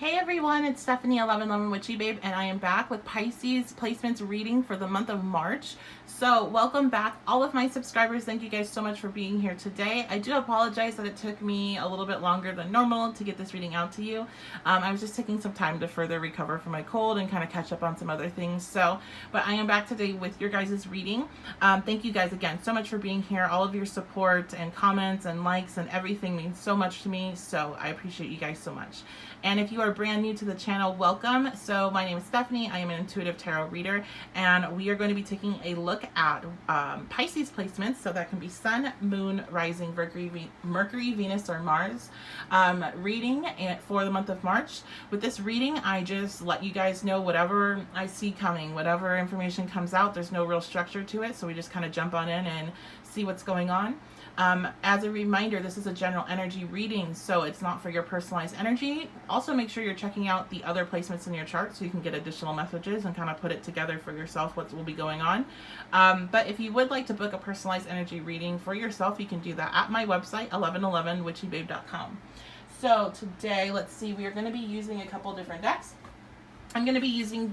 Hey everyone, it's Stephanie 1111 Witchy Babe, and I am back with Pisces placements reading for the month of March. So welcome back, all of my subscribers. Thank you guys so much for being here today. I do apologize that it took me a little bit longer than normal to get this reading out to you. I was just taking some time to further recover from my cold and kind of catch up on some other things. But I am back today with your guys' reading. Thank you guys again so much for being here. All of your support and comments and likes and everything means so much to me. So I appreciate you guys so much. And if you are brand new to the channel, welcome. So my name is Stephanie. I am an intuitive tarot reader, and we are going to be taking a look at Pisces placements. So that can be Sun, Moon, Rising, Mercury, Venus, or Mars reading for the month of March. With this reading, I just let you guys know whatever I see coming, whatever information comes out. There's no real structure to it, so we just kind of jump on in and see what's going on. As a reminder, this is a general energy reading, so it's not for your personalized energy. Also, make sure you're checking out the other placements in your chart so you can get additional messages and kind of put it together for yourself what will be going on. But if you would like to book a personalized energy reading for yourself, you can do that at my website, 1111witchybabe.com. So today, let's see, we are going to be using a couple different decks. I'm going to be using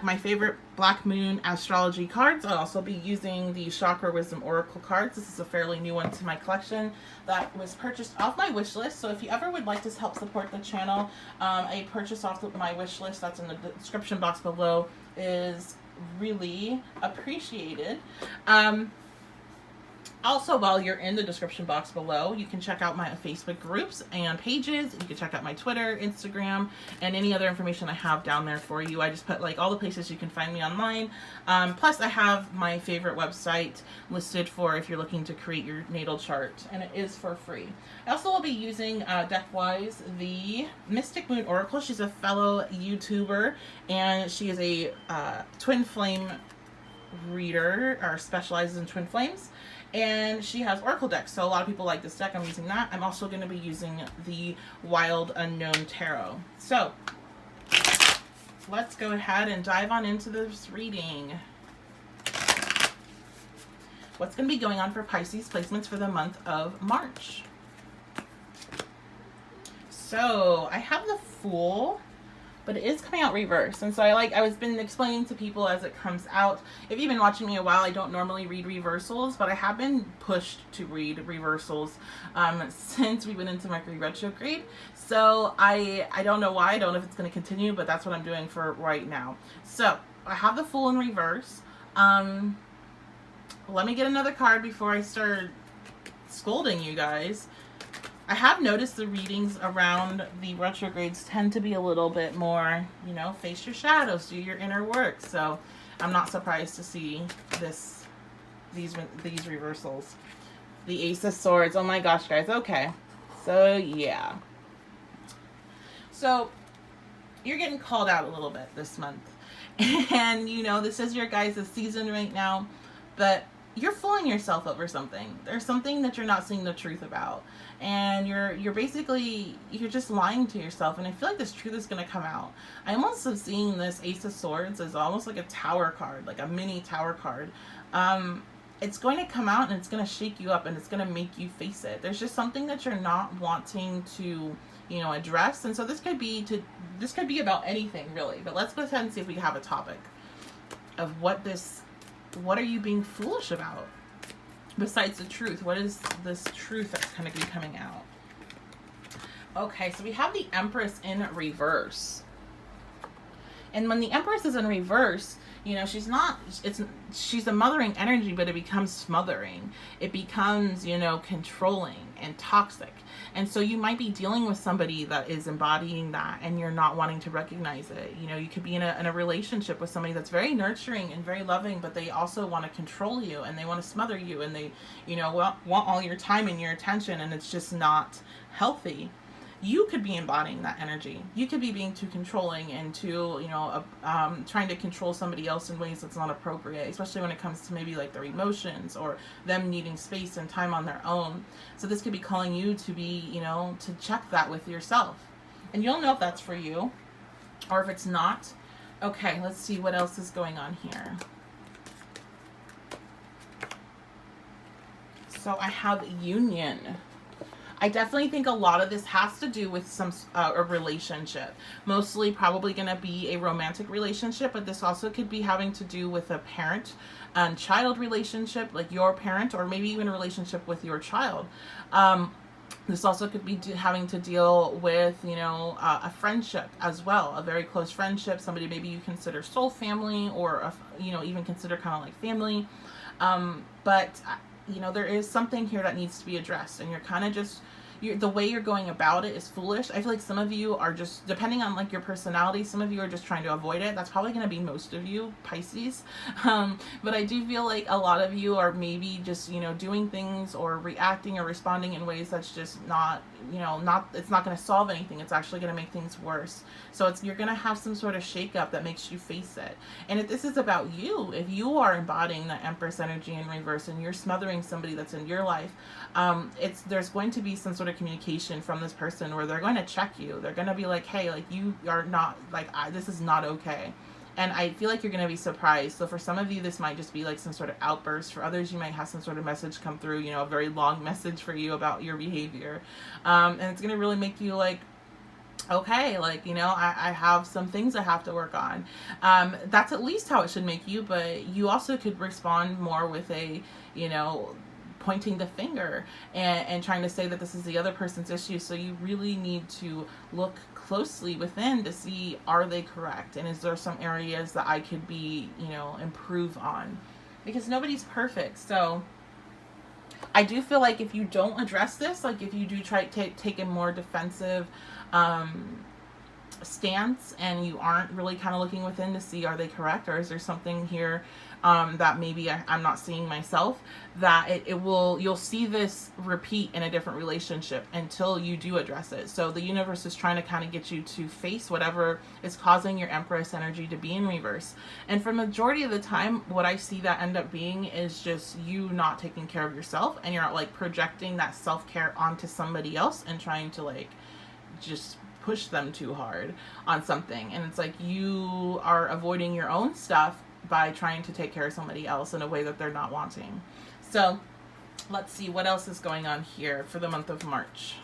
my favorite Black Moon Astrology cards. I'll also be using the Chakra Wisdom Oracle cards. This is a fairly new one to my collection that was purchased off my wish list. So if you ever would like to help support the channel, a purchase off my wish list that's in the description box below is really appreciated. Also, while you're in the description box below, you can check out my Facebook groups and pages. You can check out my Twitter, Instagram, and any other information I have down there for you. I just put like all the places you can find me online. Plus, I have my favorite website listed for if you're looking to create your natal chart, and it is for free. I also will be using deck-wise the Mystic Moon Oracle. She's a fellow YouTuber, and she is a twin flame reader, or specializes in twin flames. And she has oracle decks, so a lot of people like this deck. I'm using that. I'm also going to be using the Wild Unknown Tarot. So let's go ahead and dive on into this reading. What's going to be going on for Pisces placements for the month of March? So I have the Fool, but it is coming out reverse. And so I was been explaining to people as it comes out. If you've been watching me a while, I don't normally read reversals, but I have been pushed to read reversals since we went into Mercury retrograde. So I don't know why. I don't know if it's going to continue, but that's what I'm doing for right now. So I have the Fool in reverse. Let me get another card before I start scolding you guys. I have noticed the readings around the retrogrades tend to be a little bit more, face your shadows, do your inner work. So I'm not surprised to see these reversals. The Ace of Swords. Oh my gosh, guys. Okay. So yeah. So you're getting called out a little bit this month. And this is your guys' season right now, but you're fooling yourself over something. There's something that you're not seeing the truth about, and you're just lying to yourself. And I feel like this truth is going to come out. I almost am seeing this Ace of Swords as almost like a tower card, like a mini tower card. It's going to come out and it's going to shake you up, and it's going to make you face it. There's just something that you're not wanting to address. And so this could be about anything really, but let's go ahead and see if we have a topic of what are you being foolish about besides the truth? What is this truth that's going to be coming out? Okay, so we have the Empress in reverse. And when the Empress is in reverse, she's a mothering energy, but it becomes smothering. It becomes, controlling and toxic. And so you might be dealing with somebody that is embodying that, and you're not wanting to recognize it. You could be in a relationship with somebody that's very nurturing and very loving, but they also want to control you, and they want to smother you, and they, want all your time and your attention, and it's just not healthy. You could be embodying that energy. You could be being too controlling and too, trying to control somebody else in ways that's not appropriate, especially when it comes to maybe like their emotions or them needing space and time on their own. So this could be calling you to be, to check that with yourself. And you'll know if that's for you or if it's not. Okay, let's see what else is going on here. So I have Union. I definitely think a lot of this has to do with some a relationship. Mostly probably going to be a romantic relationship, but this also could be having to do with a parent and child relationship, like your parent, or maybe even a relationship with your child. This also could be having to deal with, a friendship as well, a very close friendship, somebody maybe you consider soul family, or, even consider kind of like family. But there is something here that needs to be addressed, and you're kind of just, the way you're going about it is foolish. I feel like some of you are just, depending on like your personality, some of you are just trying to avoid it. That's probably going to be most of you, Pisces. But I do feel like a lot of you are maybe just, doing things or reacting or responding in ways that's just not, it's not going to solve anything. It's actually going to make things worse. So you're going to have some sort of shakeup that makes you face it. And if this is about you, if you are embodying the Empress energy in reverse and you're smothering somebody that's in your life, there's going to be some sort of communication from this person where they're going to check you. They're going to be like, hey, like, you are not, like, this is not okay. And I feel like you're going to be surprised. So for some of you, this might just be like some sort of outburst. For others, you might have some sort of message come through, a very long message for you about your behavior. And it's going to really make you like, okay, like, I have some things I have to work on. That's at least how it should make you, but you also could respond more with a, pointing the finger and trying to say that this is the other person's issue. So you really need to look closely within to see, are they correct? And is there some areas that I could be, improve on? Because nobody's perfect. So I do feel like if you don't address this, like if you do try to take a more defensive stance and you aren't really kind of looking within to see, are they correct, or is there something here that maybe I'm not seeing myself, that you'll see this repeat in a different relationship until you do address it. So the universe is trying to kind of get you to face whatever is causing your Empress energy to be in reverse. And for majority of the time, what I see that end up being is just you not taking care of yourself, and you're not like projecting that self-care onto somebody else and trying to like just push them too hard on something. And it's like you are avoiding your own stuff by trying to take care of somebody else in a way that they're not wanting. So let's see what else is going on here for the month of March.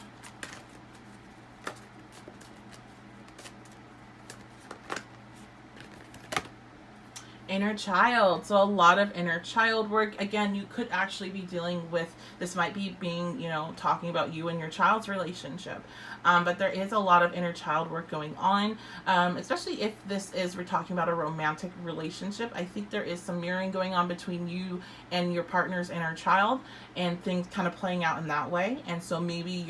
Inner child. So a lot of inner child work. Again, you could actually be dealing with, this might be being, talking about you and your child's relationship. But there is a lot of inner child work going on, especially if we're talking about a romantic relationship. I think there is some mirroring going on between you and your partner's inner child, and things kind of playing out in that way. And so maybe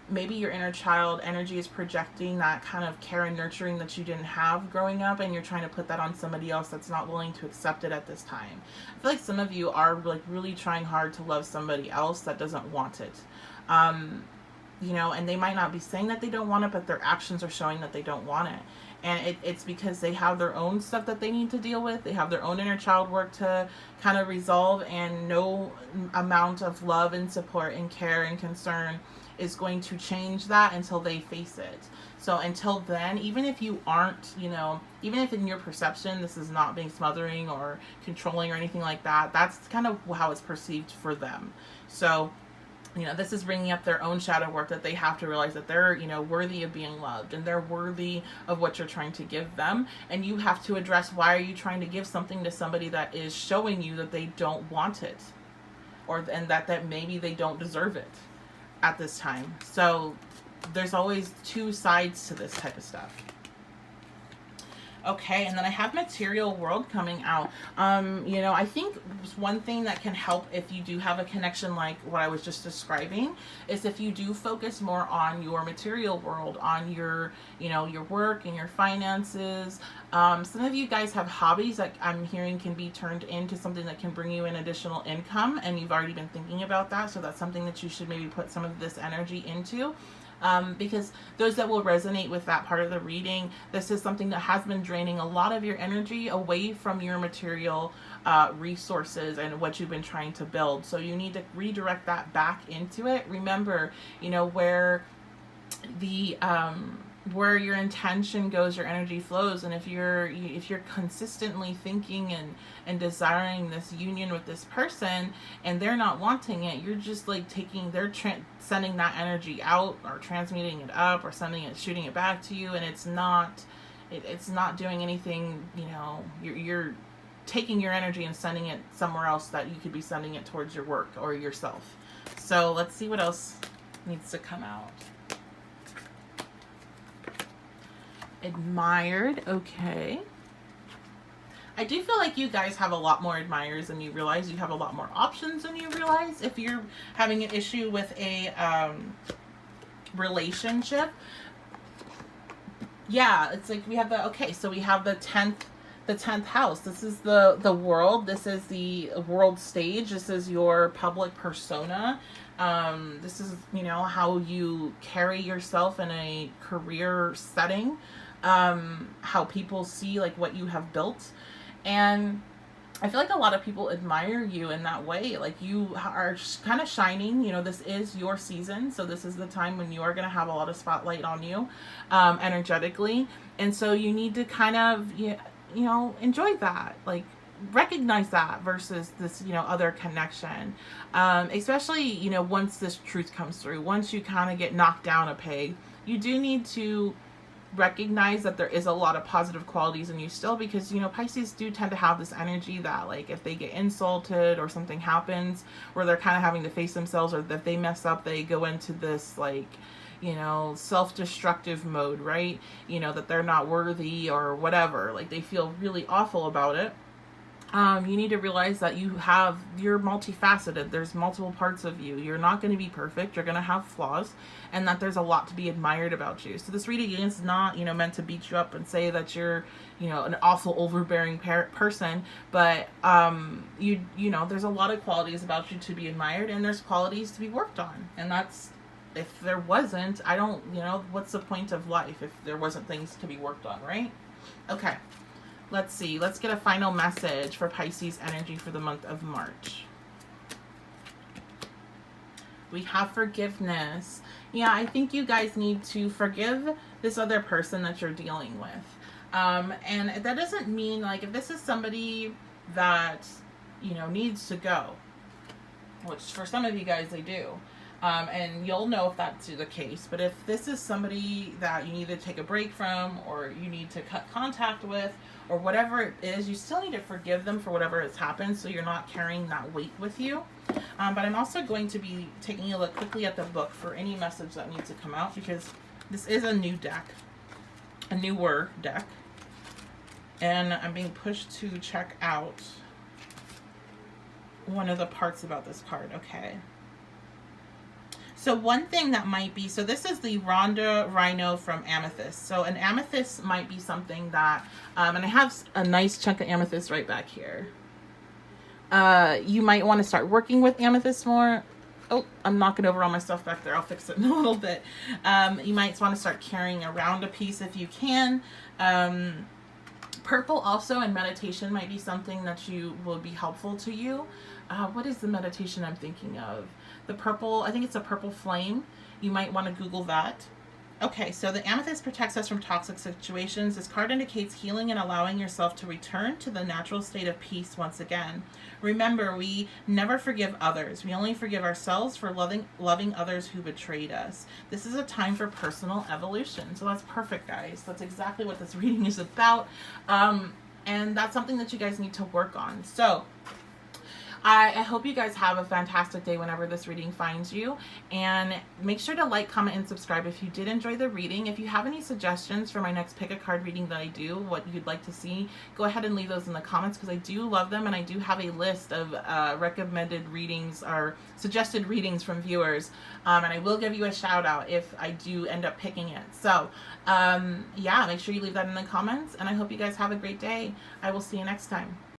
maybe your inner child energy is projecting that kind of care and nurturing that you didn't have growing up, and you're trying to put that on somebody else that's not willing to accept it at this time. I feel like some of you are like really trying hard to love somebody else that doesn't want it. And they might not be saying that they don't want it, but their actions are showing that they don't want it. And it's because they have their own stuff that they need to deal with. They have their own inner child work to kind of resolve, and no amount of love and support and care and concern is going to change that until they face it. So until then, even if you aren't, even if in your perception this is not being smothering or controlling or anything like that, that's kind of how it's perceived for them. So this is bringing up their own shadow work, that they have to realize that they're, worthy of being loved, and they're worthy of what you're trying to give them. And you have to address, why are you trying to give something to somebody that is showing you that they don't want it, and that maybe they don't deserve it at this time. So there's always two sides to this type of stuff. Okay, and then I have material world coming out. I think one thing that can help if you do have a connection like what I was just describing is if you do focus more on your material world, on your, your work and your finances. Some of you guys have hobbies that I'm hearing can be turned into something that can bring you an additional income, and you've already been thinking about that. So that's something that you should maybe put some of this energy into. Because those that will resonate with that part of the reading, this is something that has been draining a lot of your energy away from your material resources and what you've been trying to build. So you need to redirect that back into it. Remember, where the where your intention goes, your energy flows. And if you're consistently thinking and desiring this union with this person and they're not wanting it, you're just like sending that energy out, or transmuting it up, or shooting it back to you, and it's not doing anything. You know, you're taking your energy and sending it somewhere else that you could be sending it towards your work or yourself. So let's see what else needs to come out. Admired. Okay. I do feel like you guys have a lot more admirers than you realize. You have a lot more options than you realize. If you're having an issue with a relationship, yeah, it's like we have so we have the 10th house. This is the world. This is the world stage. This is your public persona. This is, you know, how you carry yourself in a career setting. How people see like what you have built. And I feel like a lot of people admire you in that way. Like, you are kind of shining. You know, this is your season. So this is the time when you are going to have a lot of spotlight on you, energetically. And so you need to kind of, you know, enjoy that. Like, recognize that versus this, you know, other connection. Especially, you know, once this truth comes through, once you kind of get knocked down a peg, you do need to recognize that there is a lot of positive qualities in you still, because, you know, Pisces do tend to have this energy that, like, if they get insulted or something happens where they're kind of having to face themselves, or that they mess up, they go into this, like, you know, self-destructive mode, right? You know, that they're not worthy or whatever. Like, they feel really awful about it. You need to realize that you're multifaceted. There's multiple parts of you. You're not going to be perfect. You're going to have flaws, and that there's a lot to be admired about you. So this reading is not, you know, meant to beat you up and say that you're, you know, an awful overbearing person, but you know, there's a lot of qualities about you to be admired, and there's qualities to be worked on. And that's, if there wasn't, I don't, you know, what's the point of life if there wasn't things to be worked on, right? Okay. Let's see. Let's get a final message for Pisces energy for the month of March. We have forgiveness. Yeah, I think you guys need to forgive this other person that you're dealing with. And that doesn't mean, like, if this is somebody that, you know, needs to go, which for some of you guys they do. And you'll know if that's the case. But if this is somebody that you need to take a break from, or you need to cut contact with, or whatever it is, you still need to forgive them for whatever has happened, so you're not carrying that weight with you. But I'm also going to be taking a look quickly at the book for any message that needs to come out, because this is a new deck, a newer deck. And I'm being pushed to check out one of the parts about this card. Okay. So one thing that might be, so this is the Rhonda Rhino from Amethyst. So an amethyst might be something that, and I have a nice chunk of amethyst right back here. You might want to start working with amethyst more. Oh, I'm knocking over all my stuff back there. I'll fix it in a little bit. You might want to start carrying around a piece if you can. Purple also in meditation might be something that will be helpful to you. What is the meditation I'm thinking of? The purple, I think it's a purple flame. You might want to Google that. Okay, so the amethyst protects us from toxic situations. This card indicates healing and allowing yourself to return to the natural state of peace once again. Remember, we never forgive others. We only forgive ourselves for loving others who betrayed us. This is a time for personal evolution. So that's perfect, guys. That's exactly what this reading is about. And that's something that you guys need to work on. So I hope you guys have a fantastic day whenever this reading finds you. And make sure to like, comment, and subscribe if you did enjoy the reading. If you have any suggestions for my next pick a card reading that I do, what you'd like to see, go ahead and leave those in the comments, because I do love them, and I do have a list of recommended readings or suggested readings from viewers. And I will give you a shout out if I do end up picking it. So yeah, make sure you leave that in the comments, and I hope you guys have a great day. I will see you next time.